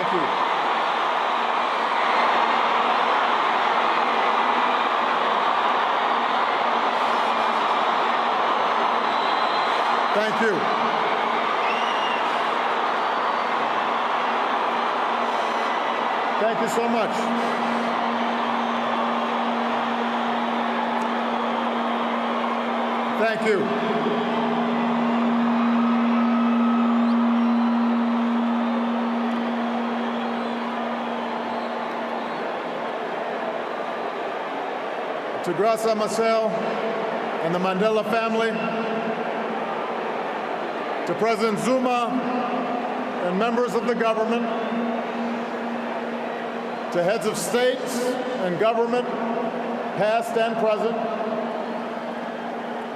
Thank you. Thank you. Thank you so much. Thank you. To Graça Machel and the Mandela family, to President Zuma and members of the government, to heads of states and government, past and present,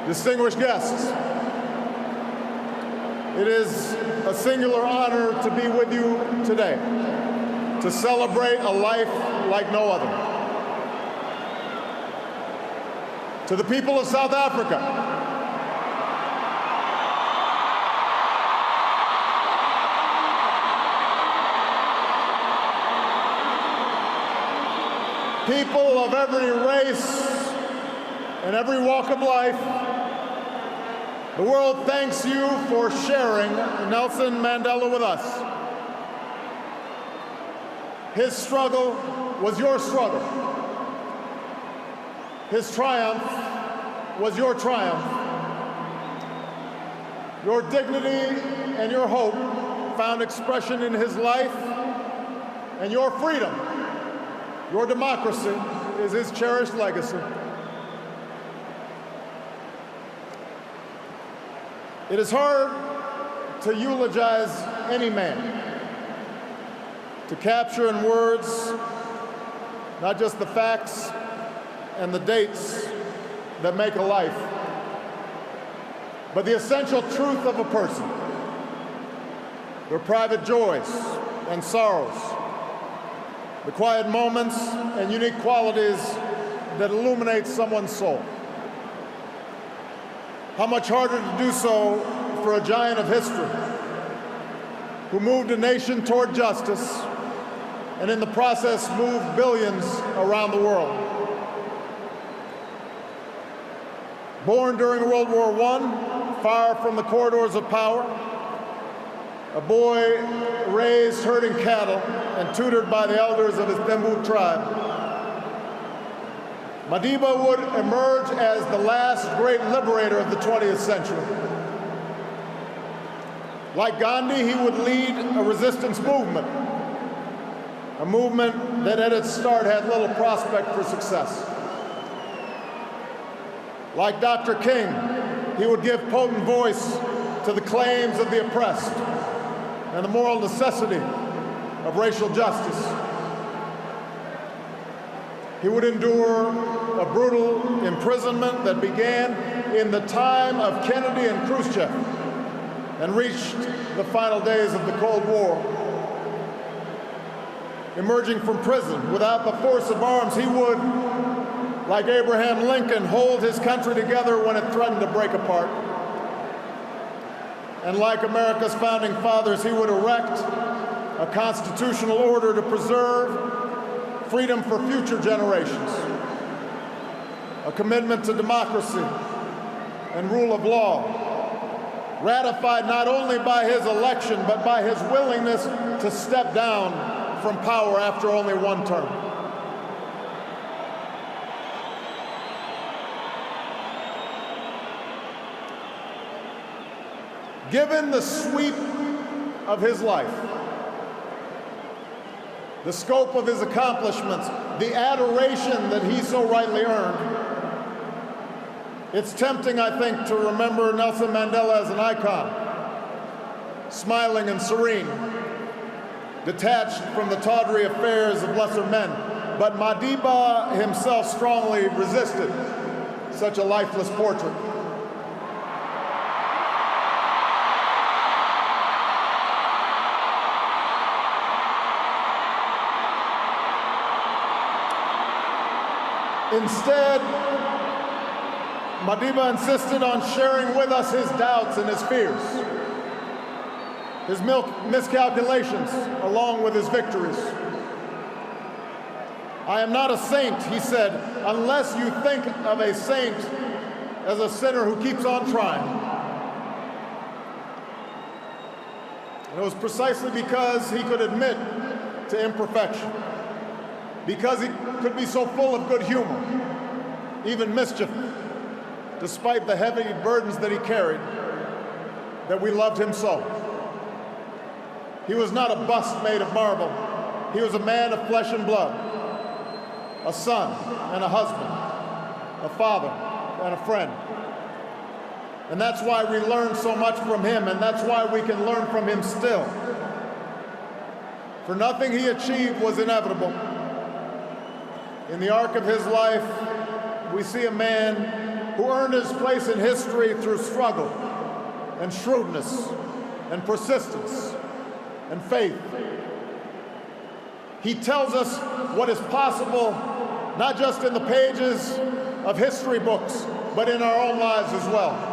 distinguished guests, it is a singular honor to be with you today, to celebrate a life like no other. To the people of South Africa, people of every race and every walk of life, the world thanks you for sharing Nelson Mandela with us. His struggle was your struggle. His triumph was your triumph. Your dignity and your hope found expression in his life, and your freedom, your democracy, is his cherished legacy. It is hard to eulogize any man, to capture in words not just the facts and the dates that make a life, but the essential truth of a person, their private joys and sorrows, the quiet moments and unique qualities that illuminate someone's soul. How much harder to do so for a giant of history who moved a nation toward justice and in the process moved billions around the world. Born during World War I, far from the corridors of power, a boy raised herding cattle and tutored by the elders of his Thembu tribe, Madiba would emerge as the last great liberator of the 20th century. Like Gandhi, he would lead a resistance movement, a movement that at its start had little prospect for success. Like Dr. King, he would give potent voice to the claims of the oppressed and the moral necessity of racial justice. He would endure a brutal imprisonment that began in the time of Kennedy and Khrushchev and reached the final days of the Cold War. Emerging from prison without the force of arms, he would, like Abraham Lincoln, hold his country together when it threatened to break apart. And like America's founding fathers, he would erect a constitutional order to preserve freedom for future generations, a commitment to democracy and rule of law, ratified not only by his election, but by his willingness to step down from power after only one term. Given the sweep of his life, the scope of his accomplishments, the adoration that he so rightly earned, it's tempting, I think, to remember Nelson Mandela as an icon, smiling and serene, detached from the tawdry affairs of lesser men. But Madiba himself strongly resisted such a lifeless portrait. Instead, Madiba insisted on sharing with us his doubts and his fears. his miscalculations along with his victories. I am not a saint, he said, unless you think of a saint as a sinner who keeps on trying. And it was precisely because he could admit to imperfection, because he could be so full of good humor, even mischief, despite the heavy burdens that he carried, that we loved him so. He was not a bust made of marble. He was a man of flesh and blood, a son and a husband, a father and a friend. And that's why we learn so much from him, and that's why we can learn from him still. For nothing he achieved was inevitable. In the arc of his life, we see a man who earned his place in history through struggle and shrewdness and persistence and faith. He tells us what is possible, not just in the pages of history books, but in our own lives as well.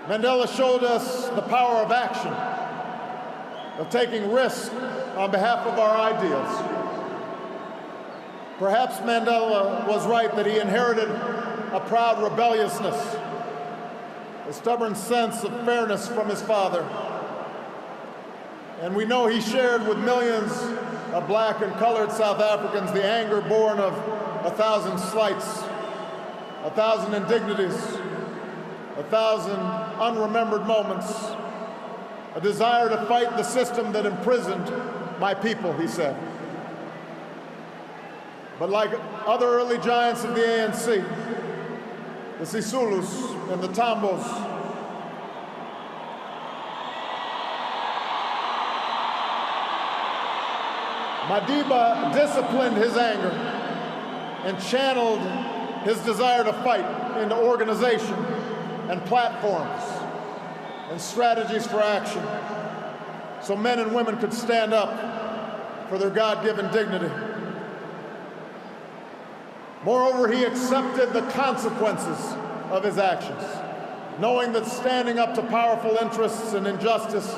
Mandela showed us the power of action, of taking risks on behalf of our ideals. Perhaps Mandela was right that he inherited a proud rebelliousness, a stubborn sense of fairness from his father. And we know he shared with millions of black and colored South Africans the anger born of 1,000 slights, 1,000 indignities, 1,000 unremembered moments, a desire to fight the system that imprisoned my people, he said. But like other early giants of the ANC, the Sisulus and the Tambos, Madiba disciplined his anger and channeled his desire to fight into organization and platforms and strategies for action, so men and women could stand up for their God-given dignity. Moreover, he accepted the consequences of his actions, knowing that standing up to powerful interests and injustice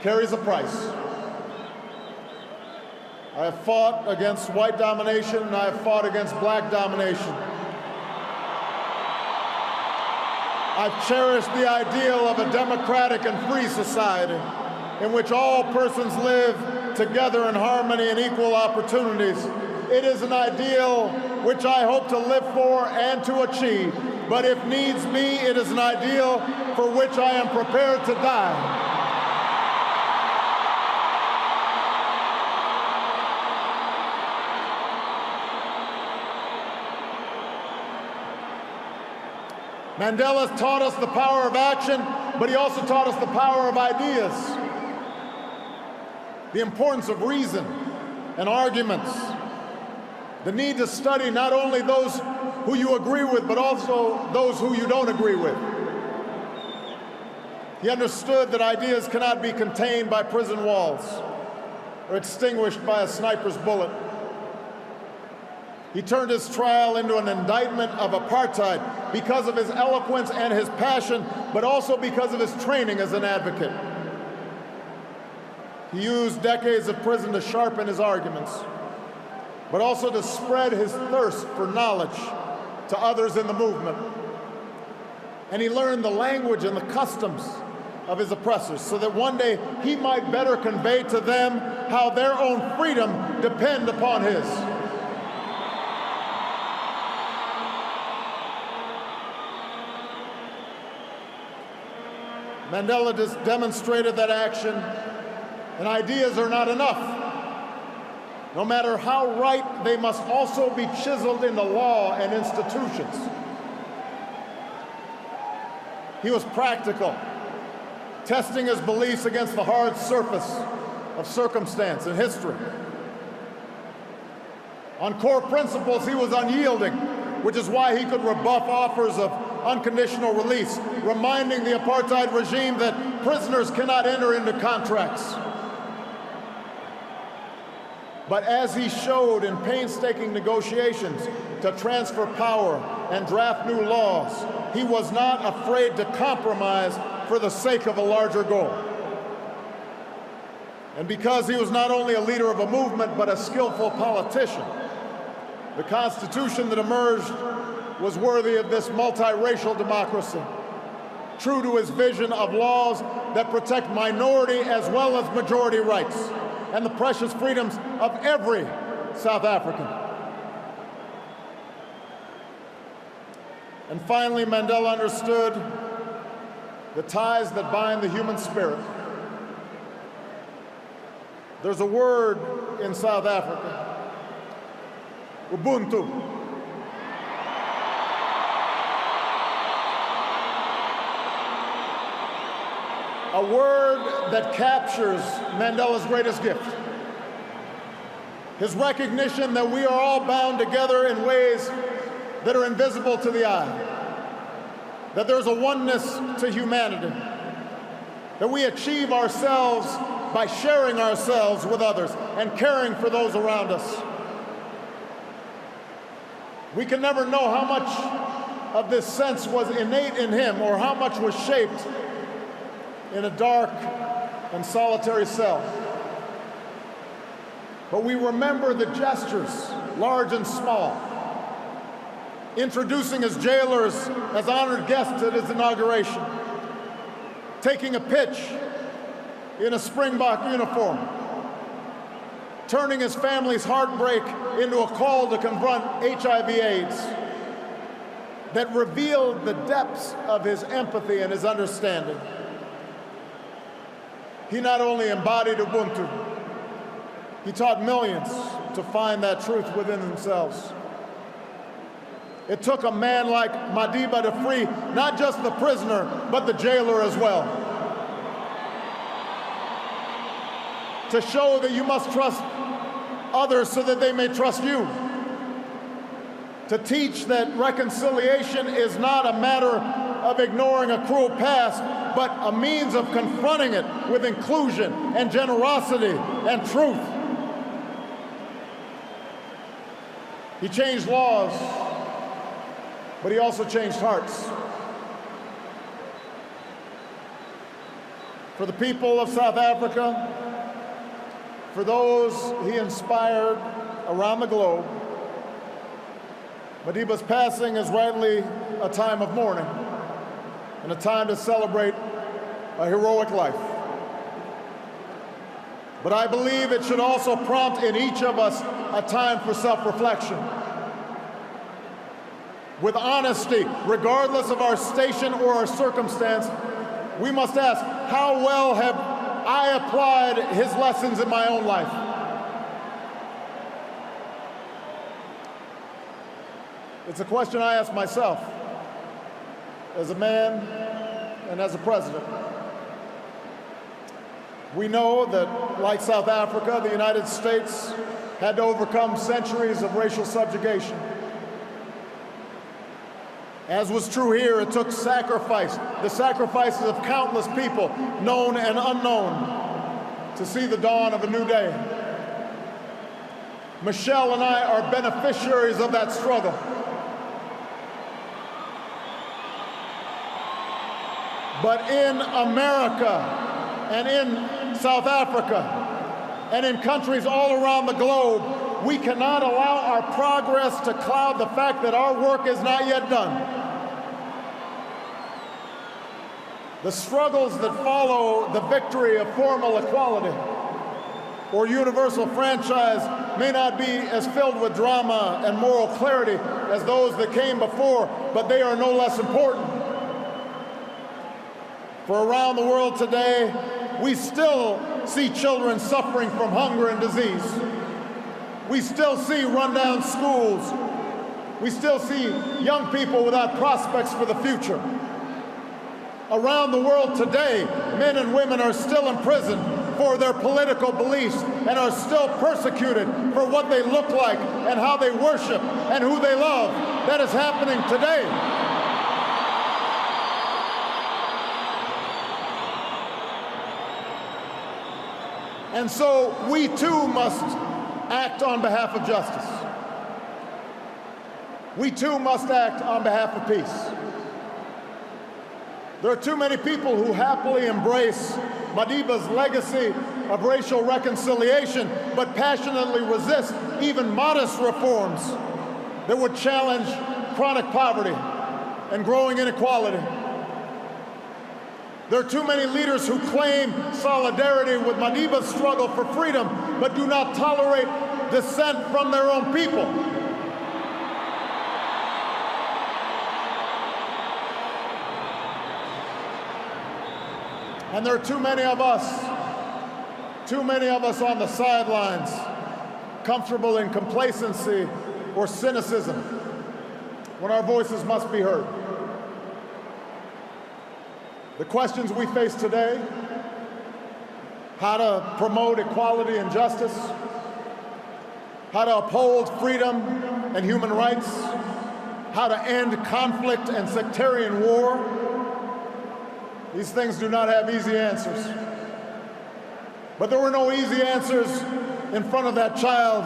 carries a price. I have fought against white domination, and I have fought against black domination. I've cherished the ideal of a democratic and free society in which all persons live together in harmony and equal opportunities. It is an ideal which I hope to live for and to achieve, but if needs be, it is an ideal for which I am prepared to die. Mandela taught us the power of action, but he also taught us the power of ideas, the importance of reason and arguments, the need to study not only those who you agree with, but also those who you don't agree with. He understood that ideas cannot be contained by prison walls or extinguished by a sniper's bullet. He turned his trial into an indictment of apartheid because of his eloquence and his passion, but also because of his training as an advocate. He used decades of prison to sharpen his arguments, but also to spread his thirst for knowledge to others in the movement. And he learned the language and the customs of his oppressors so that one day he might better convey to them how their own freedom depends upon his. Mandela demonstrated that action and ideas are not enough. No matter how right, they must also be chiseled into law and institutions. He was practical, testing his beliefs against the hard surface of circumstance and history. On core principles, he was unyielding, which is why he could rebuff offers of unconditional release, reminding the apartheid regime that prisoners cannot enter into contracts. But as he showed in painstaking negotiations to transfer power and draft new laws, he was not afraid to compromise for the sake of a larger goal. And because he was not only a leader of a movement, but a skillful politician, the Constitution that emerged was worthy of this multiracial democracy, true to his vision of laws that protect minority as well as majority rights and the precious freedoms of every South African. And finally, Mandela understood the ties that bind the human spirit. There's a word in South Africa, Ubuntu. A word that captures Mandela's greatest gift. His recognition that we are all bound together in ways that are invisible to the eye. That there's a oneness to humanity. That we achieve ourselves by sharing ourselves with others and caring for those around us. We can never know how much of this sense was innate in him or how much was shaped in a dark and solitary cell. But we remember the gestures, large and small, introducing his jailers as honored guests at his inauguration, taking a pitch in a Springbok uniform, turning his family's heartbreak into a call to confront HIV/AIDS that revealed the depths of his empathy and his understanding. He not only embodied Ubuntu, he taught millions to find that truth within themselves. It took a man like Madiba to free not just the prisoner, but the jailer as well. To show that you must trust others so that they may trust you. To teach that reconciliation is not a matter of ignoring a cruel past, but a means of confronting it with inclusion and generosity and truth. He changed laws, but he also changed hearts. For the people of South Africa, for those he inspired around the globe, Madiba's passing is rightly a time of mourning and a time to celebrate a heroic life. But I believe it should also prompt in each of us a time for self-reflection. With honesty, regardless of our station or our circumstance, we must ask, how well have I applied his lessons in my own life? It's a question I ask myself as a man and as a president. We know that, like South Africa, the United States had to overcome centuries of racial subjugation. As was true here, it took sacrifice, the sacrifices of countless people, known and unknown, to see the dawn of a new day. Michelle and I are beneficiaries of that struggle. But in America and in South Africa and in countries all around the globe, we cannot allow our progress to cloud the fact that our work is not yet done. The struggles that follow the victory of formal equality or universal franchise may not be as filled with drama and moral clarity as those that came before, but they are no less important. For around the world today, we still see children suffering from hunger and disease. We still see rundown schools. We still see young people without prospects for the future. Around the world today, men and women are still imprisoned for their political beliefs and are still persecuted for what they look like and how they worship and who they love. That is happening today. And so we too must act on behalf of justice. We too must act on behalf of peace. There are too many people who happily embrace Madiba's legacy of racial reconciliation, but passionately resist even modest reforms that would challenge chronic poverty and growing inequality. There are too many leaders who claim solidarity with Madiba's struggle for freedom, but do not tolerate dissent from their own people. And there are too many of us on the sidelines, comfortable in complacency or cynicism, when our voices must be heard. The questions we face today, how to promote equality and justice, how to uphold freedom and human rights, how to end conflict and sectarian war, these things do not have easy answers. But there were no easy answers in front of that child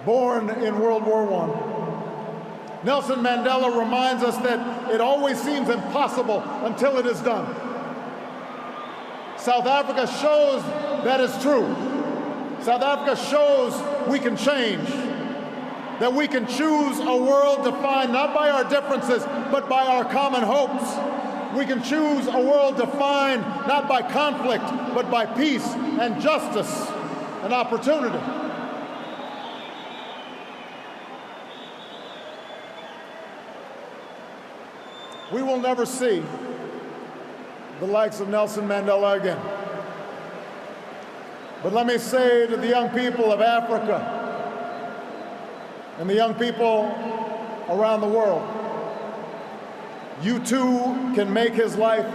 born in World War I. Nelson Mandela reminds us that it always seems impossible until it is done. South Africa shows that is true. South Africa shows we can change, that we can choose a world defined not by our differences, but by our common hopes. We can choose a world defined not by conflict, but by peace and justice and opportunity. We will never see the likes of Nelson Mandela again. But let me say to the young people of Africa and the young people around the world, you too can make his life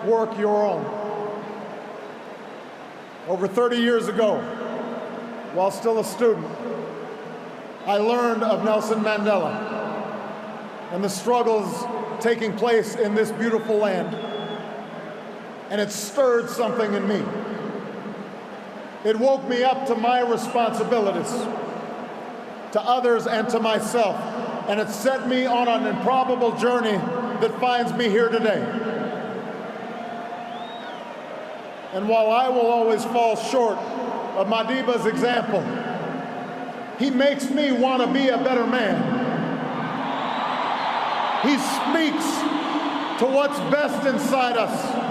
work your own. Over 30 years ago, while still a student, I learned of Nelson Mandela and the struggles taking place in this beautiful land, and it stirred something in me. It woke me up to my responsibilities, to others and to myself, and it set me on an improbable journey that finds me here today. And while I will always fall short of Madiba's example, he makes me want to be a better man. He speaks to what's best inside us.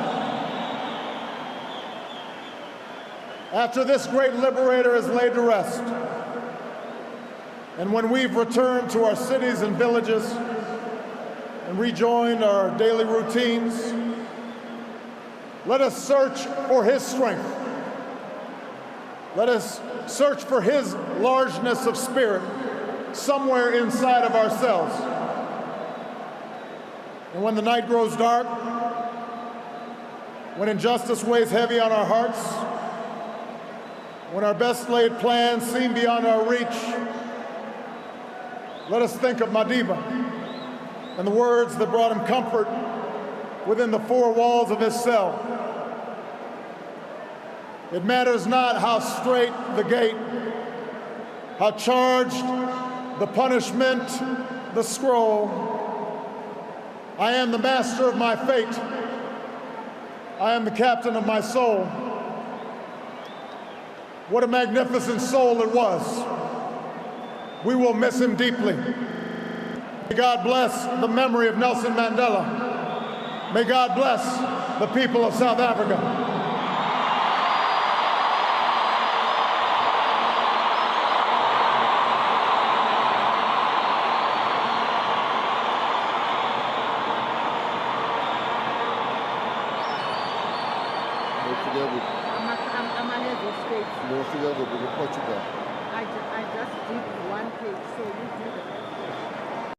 After this great liberator is laid to rest, and when we've returned to our cities and villages and rejoined our daily routines, let us search for his strength. Let us search for his largeness of spirit somewhere inside of ourselves. And when the night grows dark, when injustice weighs heavy on our hearts, when our best laid plans seem beyond our reach, let us think of Madiba and the words that brought him comfort within the four walls of his cell. It matters not how straight the gate, how charged the punishment, the scroll. I am the master of my fate. I am the captain of my soul. What a magnificent soul it was. We will miss him deeply. May God bless the memory of Nelson Mandela. May God bless the people of South Africa. I just did one page, so you do the rest.